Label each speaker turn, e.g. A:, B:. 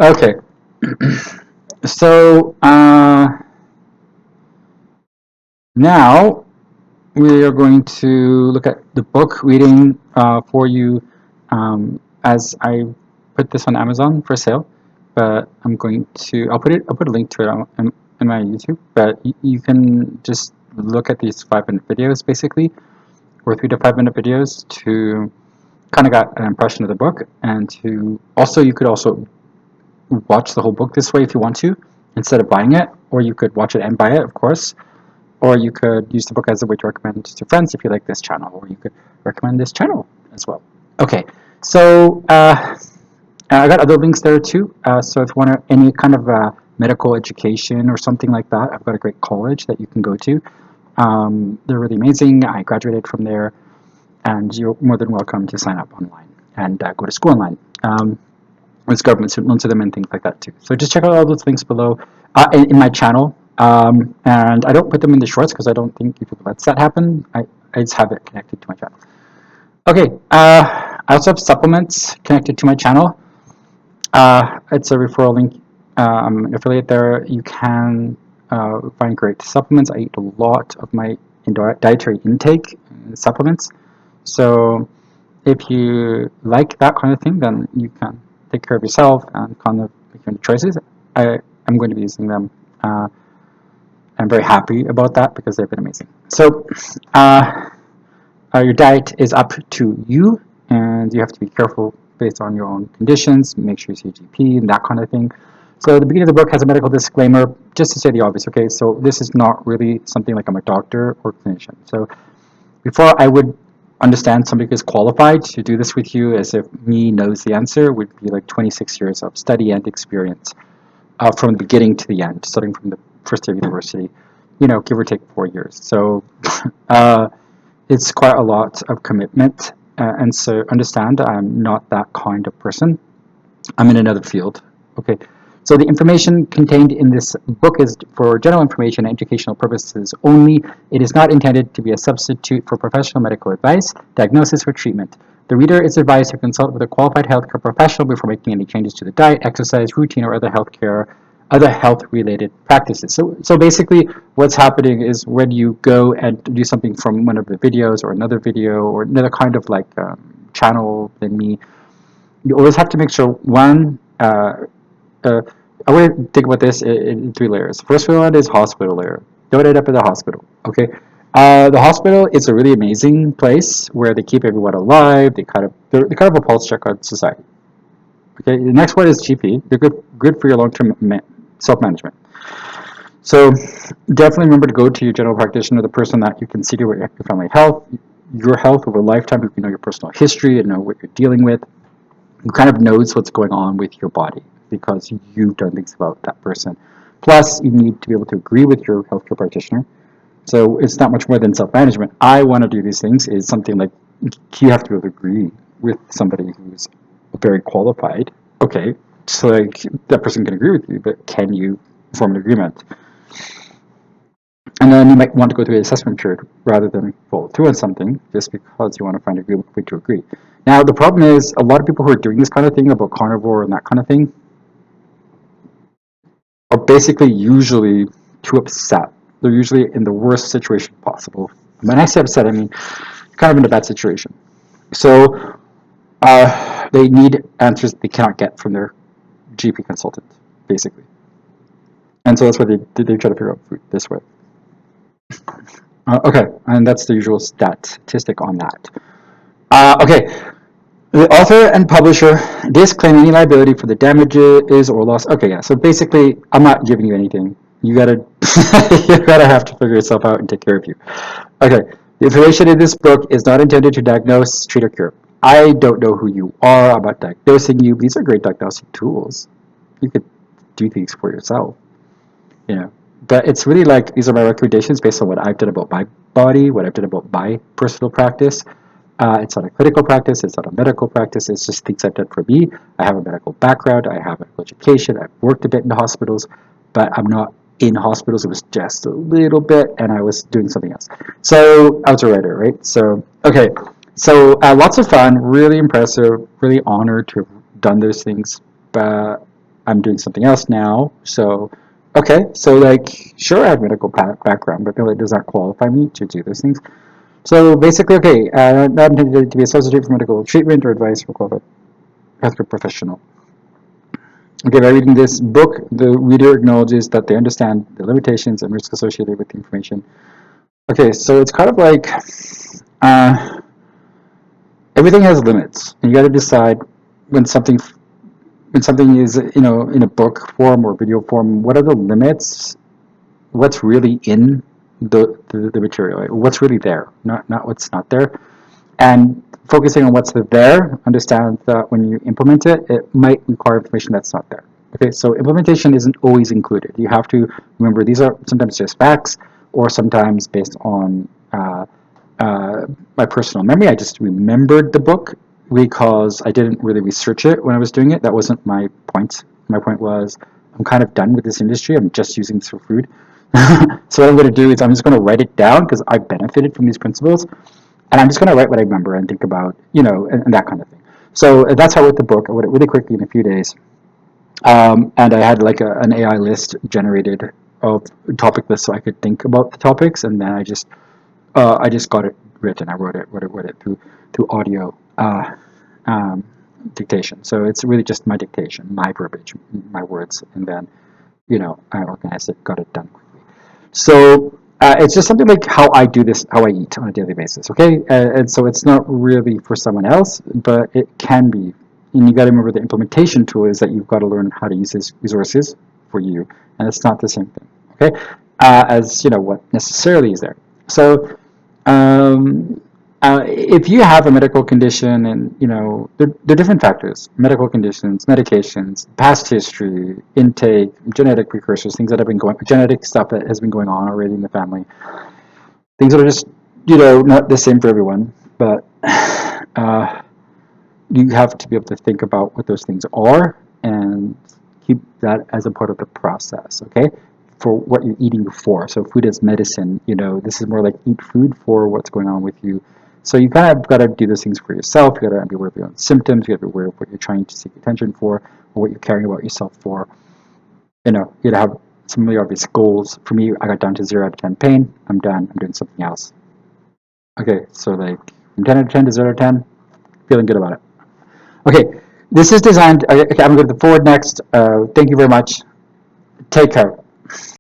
A: Okay, so now we are going to look at the book reading for you as I put this on Amazon for sale. But I'll put a link to it in my YouTube. But you can just look at these 5-minute videos basically, or 3 to 5 minute videos to kind of get an impression of the book, and you could also watch the whole book this way if you want to, instead of buying it, or you could watch it and buy it, of course, or you could use the book as a way to recommend to friends if you like this channel, or you could recommend this channel as well. Okay, so I got other links there too. So if you want any kind of medical education or something like that, I've got a great college that you can go to. They're really amazing. I graduated from there, and you're more than welcome to sign up online and go to school online. There's government student to them and things like that too. So just check out all those links below in my channel. And I don't put them in the shorts because I don't think YouTube lets that happen. I just have it connected to my channel. Okay, I also have supplements connected to my channel. It's a referral link. An affiliate there. You can find great supplements. I eat a lot of my dietary intake supplements. So if you like that kind of thing, then you can take care of yourself and kind of make your choices. I'm going to be using them. I'm very happy about that because they've been amazing. So your diet is up to you, and you have to be careful based on your own conditions. Make sure you see a GP and that kind of thing. So the beginning of the book has a medical disclaimer, just to say the obvious, okay? So this is not really something like I'm a doctor or clinician. So before I would understand somebody is qualified to do this with you as if me knows the answer, would be like 26 years of study and experience from the beginning to the end, starting from the first year of university, give or take 4 years. So it's quite a lot of commitment. And so understand I'm not that kind of person. I'm in another field. Okay. So the information contained in this book is for general information and educational purposes only. It is not intended to be a substitute for professional medical advice, diagnosis, or treatment. The reader is advised to consult with a qualified healthcare professional before making any changes to the diet, exercise, routine, or other health-related practices. So basically, what's happening is when you go and do something from one of the videos or another video or another kind of like channel than me, you always have to make sure I want to think about this in 3 layers. First one is hospital layer. Don't end up in the hospital. Okay. The hospital is a really amazing place where they keep everyone alive. They're kind of a pulse check on society. Okay. The next one is GP. They're good for your long-term self-management. So definitely remember to go to your general practitioner, the person that you can see to your family health, your health over a lifetime, who can know your personal history and know what you're dealing with, who kind of knows what's going on with your body because you've done things about that person. Plus, you need to be able to agree with your healthcare practitioner. So it's not much more than self-management. I want to do these things is something like you have to be able to agree with somebody who's very qualified. Okay, so like that person can agree with you, but can you form an agreement? And then you might want to go through an assessment period rather than follow through on something just because you want to find a way to agree. Now, the problem is a lot of people who are doing this kind of thing about carnivore and that kind of thing are basically usually too upset. They're usually in the worst situation possible. When I say upset, I mean kind of in a bad situation. So they need answers they cannot get from their GP consultant, basically. And so that's why they try to figure out food this way. Okay, and that's the usual statistic on that. Okay, the author and publisher disclaim any liability for the damages or loss. Okay, yeah. So basically, I'm not giving you anything. You gotta have to figure yourself out and take care of you. Okay, the information in this book is not intended to diagnose, treat, or cure. I don't know who you are. I'm not diagnosing you. These are great diagnostic tools. You could do things for yourself. But it's really like these are my recommendations based on what I've done about my body, what I've done about my personal practice. It's not a clinical practice, it's not a medical practice, it's just things I've done for me. I have a medical background, I have medical education, I've worked a bit in hospitals, but I'm not in hospitals, it was just a little bit, and I was doing something else. So I was a writer, right? So, okay, so lots of fun, really impressive, really honored to have done those things, but I'm doing something else now. So, okay, so like, sure, I have medical background, but really it does not qualify me to do those things. So basically, okay, not intended to be a substitute for medical treatment or advice for qualified healthcare professional. Okay, by reading this book, the reader acknowledges that they understand the limitations and risks associated with the information. Okay, so it's kind of like uh, everything has limits. And you got to decide when something is in a book form or video form. What are the limits? What's really in the material? Right? What's really there? Not what's not there. And focusing on what's there, understand that when you implement it, it might require information that's not there. Okay, so implementation isn't always included. You have to remember these are sometimes just facts, or sometimes based on my personal memory. I just remembered the book because I didn't really research it when I was doing it. That wasn't my point. My point was I'm kind of done with this industry. I'm just using this for food. So what I'm going to do is I'm just going to write it down because I benefited from these principles, and I'm just going to write what I remember and think about, and that kind of thing. So that's how I wrote the book. I wrote it really quickly in a few days, and I had like an AI list generated of topic lists so I could think about the topics, and then I just got it written. I wrote it through audio dictation. So it's really just my dictation, my verbiage, my words, and then I organized it, got it done quickly. So it's just something like how I do this, how I eat on a daily basis. Okay, and so it's not really for someone else, but it can be. And you got to remember the implementation tool is that you've got to learn how to use these resources for you, and it's not the same thing. Okay, as what necessarily is there. So if you have a medical condition, and there are different factors: medical conditions, medications, past history, intake, genetic precursors, things that have been genetic stuff that has been going on already in the family, things that are just not the same for everyone, but you have to be able to think about what those things are and keep that as a part of the process. Okay, for what you're eating for. So food is medicine. This is more like eat food for what's going on with you. So you kind of got to do those things for yourself. You got to be aware of your own symptoms. You got to be aware of what you're trying to seek attention for, or what you're caring about yourself for. You got to have some really obvious goals. For me, I got down to 0 out of 10 pain. I'm done. I'm doing something else. Okay, so like from 10 out of 10 to 0 out of 10, feeling good about it. Okay, this is designed. Okay, I'm going to the forward next. Thank you very much. Take care.